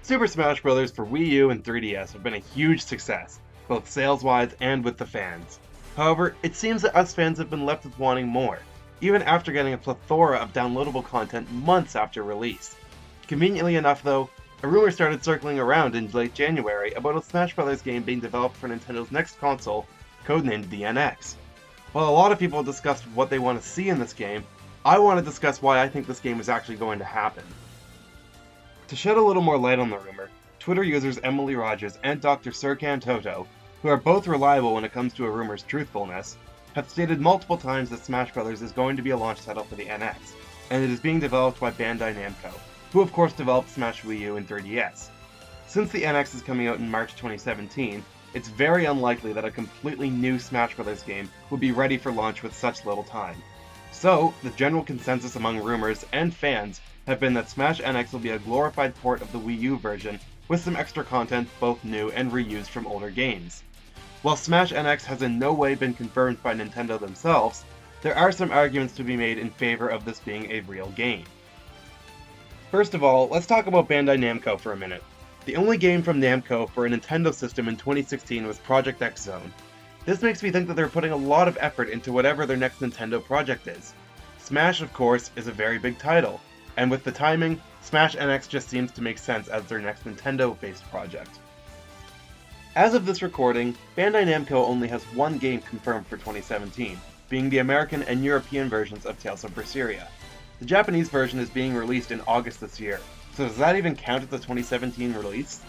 Super Smash Bros. For Wii U and 3DS have been a huge success, both sales-wise and with the fans. However, it seems that us fans have been left with wanting more, even after getting a plethora of downloadable content months after release. Conveniently enough though, a rumor started circling around in late January about a Smash Bros. Game being developed for Nintendo's next console, codenamed the NX. While a lot of people discussed what they want to see in this game, I want to discuss why I think this game is actually going to happen. To shed a little more light on the rumor, Twitter users Emily Rogers and Dr. Sirkan Toto, who are both reliable when it comes to a rumor's truthfulness, have stated multiple times that Smash Bros. Is going to be a launch title for the NX, and it is being developed by Bandai Namco, who of course developed Smash Wii U and 3DS. Since the NX is coming out in March 2017, it's very unlikely that a completely new Smash Bros. Game would be ready for launch with such little time. So, the general consensus among rumors and fans have been that Smash NX will be a glorified port of the Wii U version with some extra content both new and reused from older games. While Smash NX has in no way been confirmed by Nintendo themselves, there are some arguments to be made in favor of this being a real game. First of all, let's talk about Bandai Namco for a minute. The only game from Namco for a Nintendo system in 2016 was Project X Zone. This makes me think that they're putting a lot of effort into whatever their next Nintendo project is. Smash, of course, is a very big title, and with the timing, Smash NX just seems to make sense as their next Nintendo-based project. As of this recording, Bandai Namco only has one game confirmed for 2017, being the American and European versions of Tales of Berseria. The Japanese version is being released in August this year, so does that even count as the 2017 release?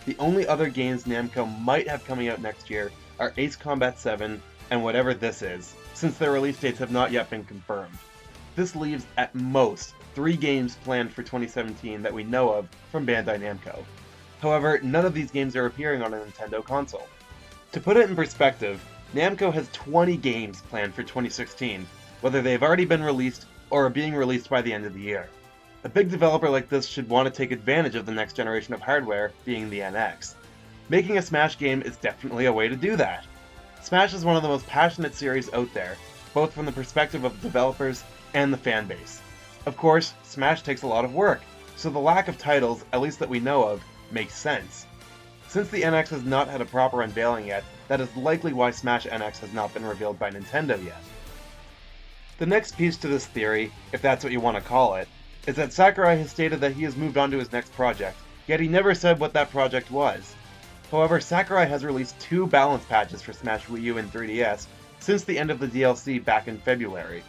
The only other games Namco might have coming out next year are Ace Combat 7 and whatever this is, since their release dates have not yet been confirmed. This leaves, at most, 3 games planned for 2017 that we know of from Bandai Namco. However, none of these games are appearing on a Nintendo console. To put it in perspective, Namco has 20 games planned for 2016, whether they've already been released or are being released by the end of the year. A big developer like this should want to take advantage of the next generation of hardware, being the NX. Making a Smash game is definitely a way to do that. Smash is one of the most passionate series out there, both from the perspective of the developers and the fanbase. Of course, Smash takes a lot of work, so the lack of titles, at least that we know of, makes sense. Since the NX has not had a proper unveiling yet, that is likely why Smash NX has not been revealed by Nintendo yet. The next piece to this theory, if that's what you want to call it, is that Sakurai has stated that he has moved on to his next project, yet he never said what that project was. However, Sakurai has released 2 balance patches for Smash Wii U and 3DS since the end of the DLC back in February.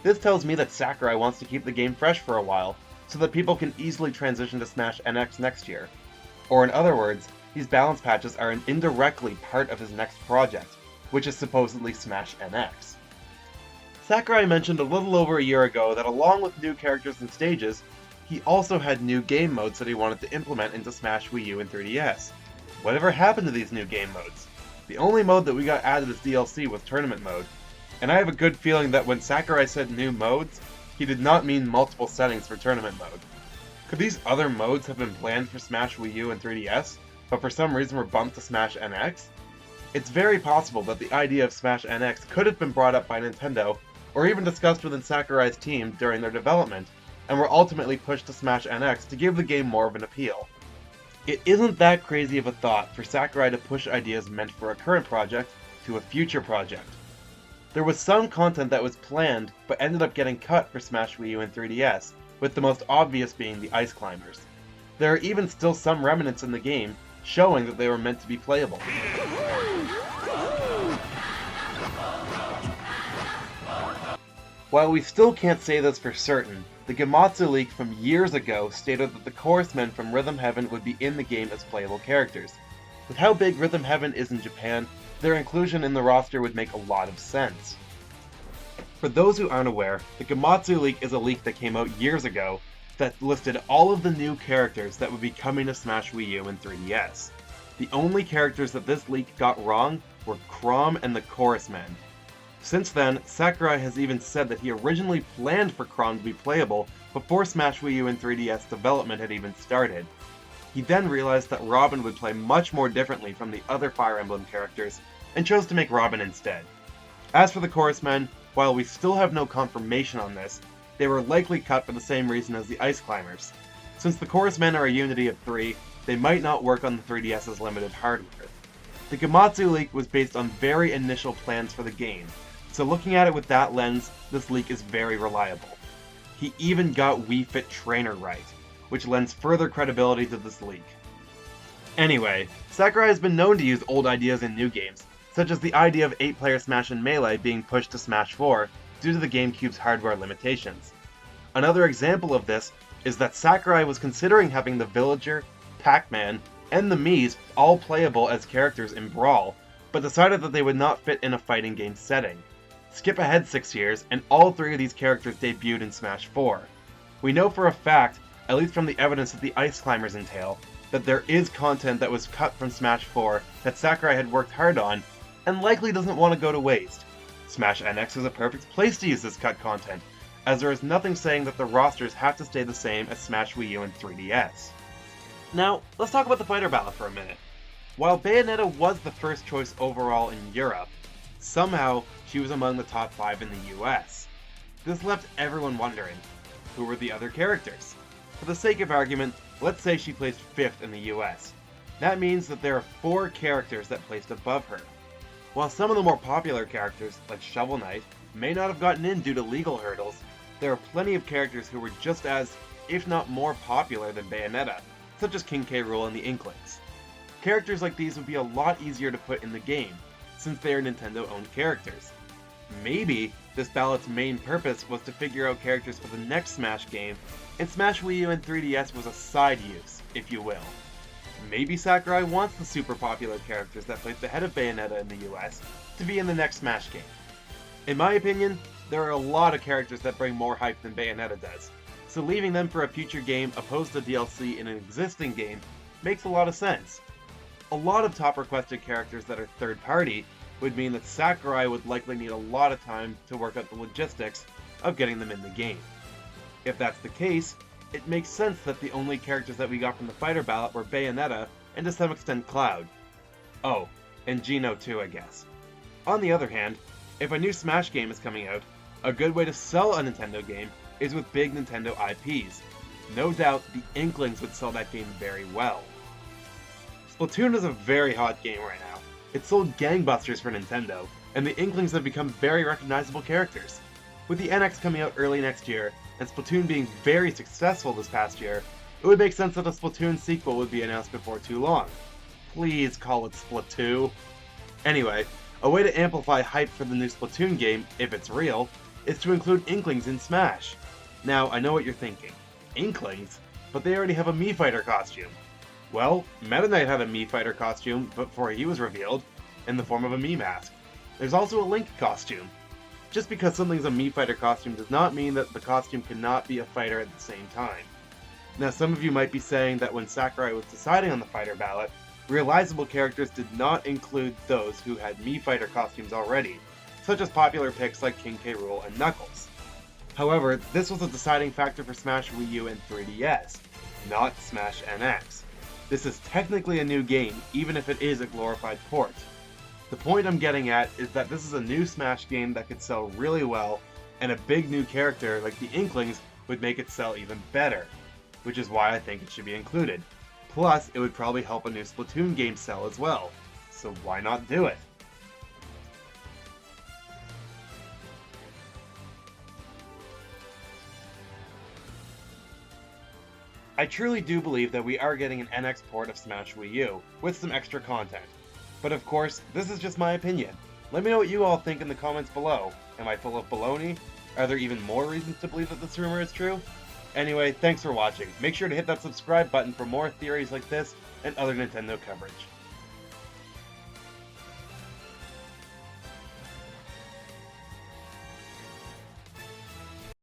This tells me that Sakurai wants to keep the game fresh for a while, so that people can easily transition to Smash NX next year. Or in other words, these balance patches are indirectly part of his next project, which is supposedly Smash NX. Sakurai mentioned a little over a year ago that along with new characters and stages, he also had new game modes that he wanted to implement into Smash Wii U and 3DS. Whatever happened to these new game modes? The only mode that we got added as DLC was Tournament Mode, and I have a good feeling that when Sakurai said new modes, he did not mean multiple settings for Tournament Mode. Could these other modes have been planned for Smash Wii U and 3DS, but for some reason were bumped to Smash NX? It's very possible that the idea of Smash NX could have been brought up by Nintendo, or even discussed within Sakurai's team during their development, and were ultimately pushed to Smash NX to give the game more of an appeal. It isn't that crazy of a thought for Sakurai to push ideas meant for a current project to a future project. There was some content that was planned, but ended up getting cut for Smash Wii U and 3DS, with the most obvious being the Ice Climbers. There are even still some remnants in the game, showing that they were meant to be playable. While we still can't say this for certain, the Gematsu leak from years ago stated that the chorus men from Rhythm Heaven would be in the game as playable characters. With how big Rhythm Heaven is in Japan, their inclusion in the roster would make a lot of sense. For those who aren't aware, the Gematsu leak is a leak that came out years ago that listed all of the new characters that would be coming to Smash Wii U and 3DS. The only characters that this leak got wrong were Chrom and the Chorus Men. Since then, Sakurai has even said that he originally planned for Chrom to be playable before Smash Wii U and 3DS development had even started. He then realized that Robin would play much more differently from the other Fire Emblem characters, and chose to make Robin instead. As for the Chorus Men, while we still have no confirmation on this, they were likely cut for the same reason as the Ice Climbers. Since the Chorus Men are a unity of 3, they might not work on the 3DS's limited hardware. The Gematsu leak was based on very initial plans for the game, so looking at it with that lens, this leak is very reliable. He even got Wii Fit Trainer right, which lends further credibility to this leak. Anyway, Sakurai has been known to use old ideas in new games, such as the idea of 8-player Smash and Melee being pushed to Smash 4 due to the GameCube's hardware limitations. Another example of this is that Sakurai was considering having the Villager, Pac-Man, and the Miis all playable as characters in Brawl, but decided that they would not fit in a fighting game setting. Skip ahead 6 years, and all 3 of these characters debuted in Smash 4. We know for a fact, at least from the evidence that the Ice Climbers entail, that there is content that was cut from Smash 4 that Sakurai had worked hard on, and likely doesn't want to go to waste. Smash NX is a perfect place to use this cut content, as there is nothing saying that the rosters have to stay the same as Smash Wii U and 3DS. Now, let's talk about the fighter ballot for a minute. While Bayonetta was the first choice overall in Europe, somehow she was among the top 5 in the US. This left everyone wondering, who were the other characters? For the sake of argument, let's say she placed 5th in the US. That means that there are 4 characters that placed above her. While some of the more popular characters, like Shovel Knight, may not have gotten in due to legal hurdles, there are plenty of characters who were just as, if not more popular than Bayonetta, such as King K. Rool and the Inklings. Characters like these would be a lot easier to put in the game, since they are Nintendo-owned characters. Maybe this ballot's main purpose was to figure out characters for the next Smash game, and Smash Wii U and 3DS was a side use, if you will. Maybe Sakurai wants the super popular characters that placed ahead of Bayonetta in the US to be in the next Smash game. In my opinion, there are a lot of characters that bring more hype than Bayonetta does, so leaving them for a future game opposed to DLC in an existing game makes a lot of sense. A lot of top requested characters that are third party would mean that Sakurai would likely need a lot of time to work out the logistics of getting them in the game. If that's the case, it makes sense that the only characters that we got from the fighter ballot were Bayonetta and to some extent Cloud. Oh, and Geno too, I guess. On the other hand, if a new Smash game is coming out, a good way to sell a Nintendo game is with big Nintendo IPs. No doubt the Inklings would sell that game very well. Splatoon is a very hot game right now. It sold gangbusters for Nintendo, and the Inklings have become very recognizable characters. With the NX coming out early next year, and Splatoon being very successful this past year, it would make sense that a Splatoon sequel would be announced before too long. Please call it Splatoon. Anyway, a way to amplify hype for the new Splatoon game, if it's real, is to include Inklings in Smash. Now, I know what you're thinking. Inklings? But they already have a Mii Fighter costume. Well, Meta Knight had a Mii Fighter costume before he was revealed, in the form of a Mii mask. There's also a Link costume. Just because something's a Mii Fighter costume does not mean that the costume cannot be a fighter at the same time. Now, some of you might be saying that when Sakurai was deciding on the fighter ballot, realizable characters did not include those who had Mii Fighter costumes already, such as popular picks like King K. Rool and Knuckles. However, this was a deciding factor for Smash Wii U and 3DS, not Smash NX. This is technically a new game, even if it is a glorified port. The point I'm getting at is that this is a new Smash game that could sell really well, and a big new character like the Inklings would make it sell even better, which is why I think it should be included. Plus, it would probably help a new Splatoon game sell as well, so why not do it? I truly do believe that we are getting an NX port of Smash Wii U, with some extra content. But of course, this is just my opinion. Let me know what you all think in the comments below. Am I full of baloney? Are there even more reasons to believe that this rumor is true? Anyway, thanks for watching. Make sure to hit that subscribe button for more theories like this and other Nintendo coverage.